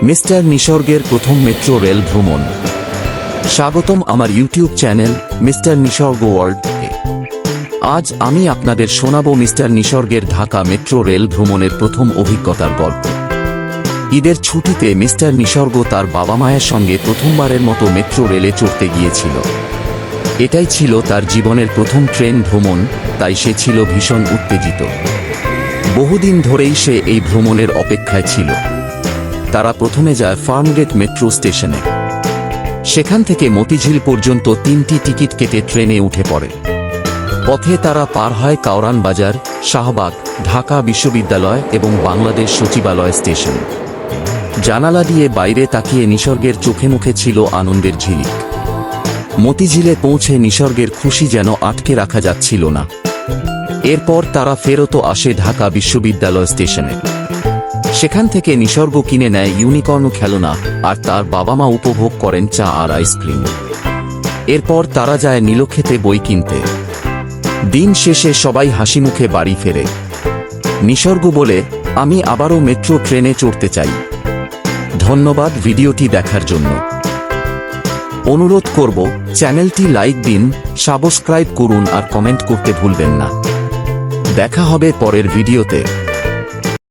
Mister নিসর্গের প্রথম metro rail ভ্রমণ। স্বাগতম আমার ইউটিউব চ্যানেল মিস্টার নিসর্গ ওয়ার্ল্ড এ। আজ আমি আপনাদের শোনাব মিস্টার নিসর্গের ঢাকা মেট্রো রেল ভ্রমণের প্রথম অভিজ্ঞতার গল্প। ঈদের ছুটিতে মিস্টার নিসর্গ তার বাবা মায়ের সঙ্গে প্রথমবারের মতো মেট্রো রেলে চড়তে গিয়েছিল। এটাই ছিল তার জীবনের প্রথম ট্রেন ভ্রমণ, তাই সে ছিল ভীষণ উত্তেজিত। বহুদিন ধরেই সে এই ভ্রমণের অপেক্ষায় ছিল। তারা প্রথমে যায় ফার্মগেট মেট্রো স্টেশনে। সেখান থেকে মতিঝিল পর্যন্ত 3টি টিকিট কেটে ট্রেনে উঠে পড়ে। পথে তারা পার হয় কাওরান বাজার, শাহবাগ, ঢাকা বিশ্ববিদ্যালয় এবং বাংলাদেশ সচিবালয় স্টেশন। জানালা দিয়ে বাইরে তাকিয়ে নিসর্গের চোখে মুখে ছিল আনন্দের ঝিলিক। মতিঝিলে পৌঁছে নিসর্গের খুশি যেন আটকে রাখা যাচ্ছিল না। এরপর তারা ফেরত আসে ঢাকা বিশ্ববিদ্যালয় স্টেশনে। সেখান থেকে নিসর্গ কিনে নেয় ইউনিকর্ন খেলনা, আর তার বাবা মা উপভোগ করেন চা আর আইসক্রিম। এরপর তারা যায় নীলক্ষেতে বই কিনতে। দিন শেষে সবাই হাসিমুখে বাড়ি ফেরে। নিসর্গ বলে, আমি আবারও মেট্রো ট্রেনে চড়তে চাই। ধন্যবাদ ভিডিওটি দেখার জন্য। অনুরোধ করব, চ্যানেলটি লাইক দিন, সাবস্ক্রাইব করুন আর কমেন্ট করতে ভুলবেন না। দেখা হবে পরের ভিডিওতে।